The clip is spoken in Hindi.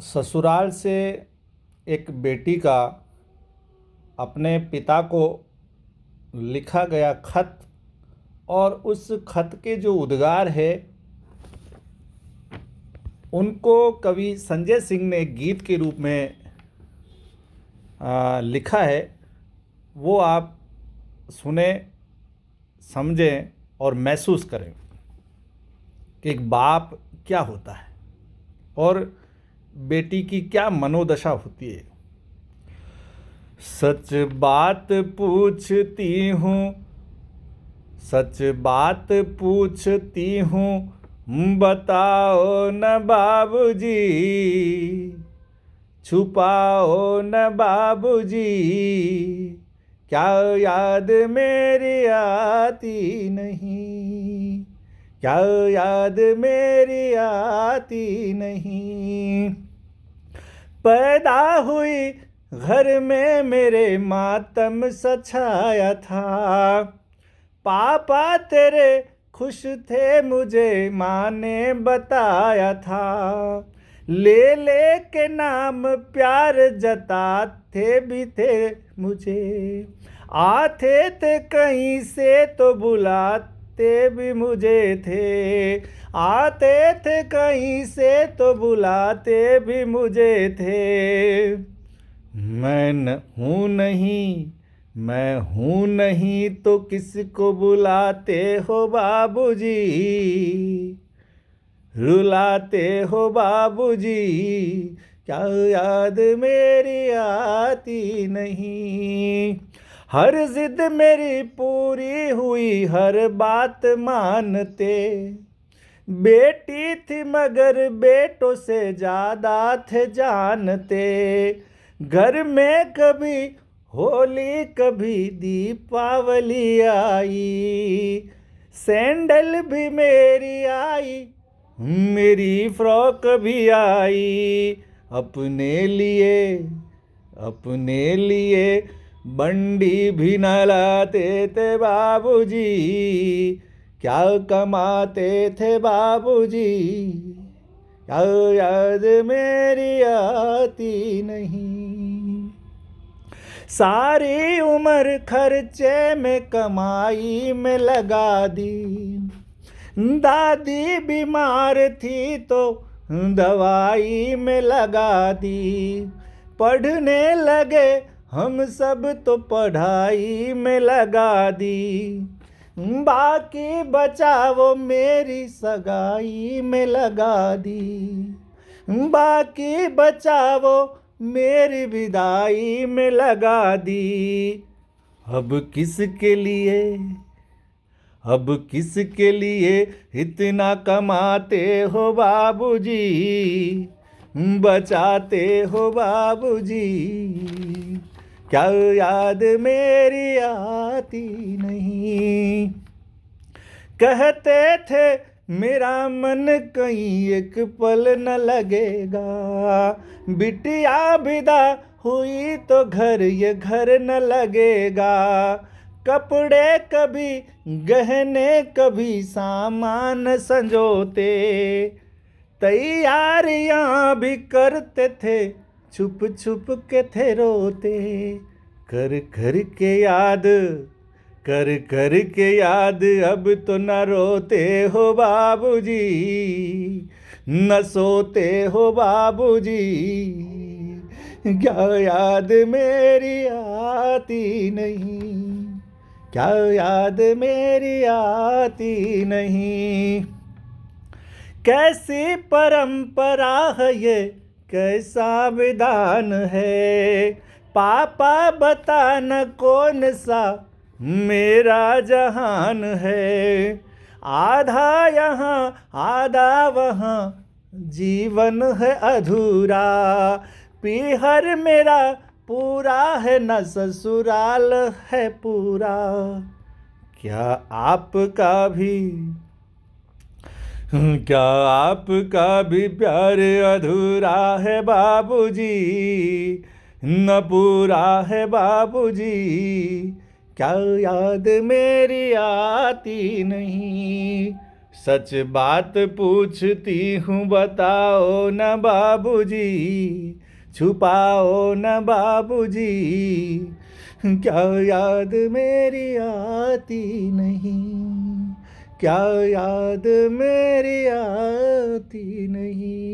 ससुराल से एक बेटी का अपने पिता को लिखा गया खत और उस खत के जो उद्गार है उनको कवि संजय सिंह ने गीत के रूप में लिखा है। वो आप सुने, समझें और महसूस करें कि एक बाप क्या होता है और बेटी की क्या मनोदशा होती है। सच बात पूछती हूँ, सच बात पूछती हूँ, बताओ न बाबूजी, छुपाओ न बाबूजी, क्या याद मेरी आती नहीं, क्या याद मेरी आती नहीं। पैदा हुई घर में मेरे मातम सा छाया था, पापा तेरे खुश थे मुझे माँ ने बताया था, ले ले के नाम प्यार जताते भी थे मुझे, आते थे कहीं से तो बुलाते भी मुझे थे, आते थे कहीं से तो बुलाते भी मुझे थे। मैं हूँ नहीं तो किसको बुलाते हो बाबूजी, रुलाते हो बाबूजी, क्या याद मेरी आती नहीं। हर जिद मेरी पूरी हुई, हर बात मानते, बेटी थी मगर बेटों से ज़्यादा थे जानते। घर में कभी होली कभी दीपावली आई, सैंडल भी मेरी आई, मेरी फ्रॉक भी आई, अपने लिए बंडी भी न लाते थे बाबूजी, क्या कमाते थे बाबूजी, क्या याद मेरी आती नहीं। सारी उम्र खर्चे में कमाई में लगा दी, दादी बीमार थी तो दवाई में लगा दी, पढ़ने लगे हम सब तो पढ़ाई में लगा दी, बाकी बचा वो मेरी सगाई में लगा दी, बाकी बचा वो मेरी विदाई में लगा दी। अब किसके लिए इतना कमाते हो बाबूजी, बचाते हो बाबूजी, क्या याद मेरी आती नहीं। कहते थे मेरा मन कहीं एक पल न लगेगा, बिटिया विदा हुई तो घर ये घर न लगेगा, कपड़े कभी गहने कभी सामान संजोते, तैयारियां भी करते थे छुप छुप के थे रोते, कर कर के याद अब तो न रोते हो बाबूजी, न सोते हो बाबूजी, क्या याद मेरी आती नहीं, क्या याद मेरी आती नहीं। कैसी परंपरा है ये, कैसा विधान है, पापा बताना कौन सा मेरा जहान है, आधा यहाँ आधा वहाँ जीवन है अधूरा, पीहर मेरा पूरा है न ससुराल है पूरा, क्या आपका भी प्यार अधूरा है बाबूजी, न पूरा है बाबूजी, क्या याद मेरी आती नहीं। सच बात पूछती हूँ बताओ न बाबूजी, छुपाओ न बाबूजी, क्या याद मेरी आती नहीं, क्या याद मेरी आती नहीं।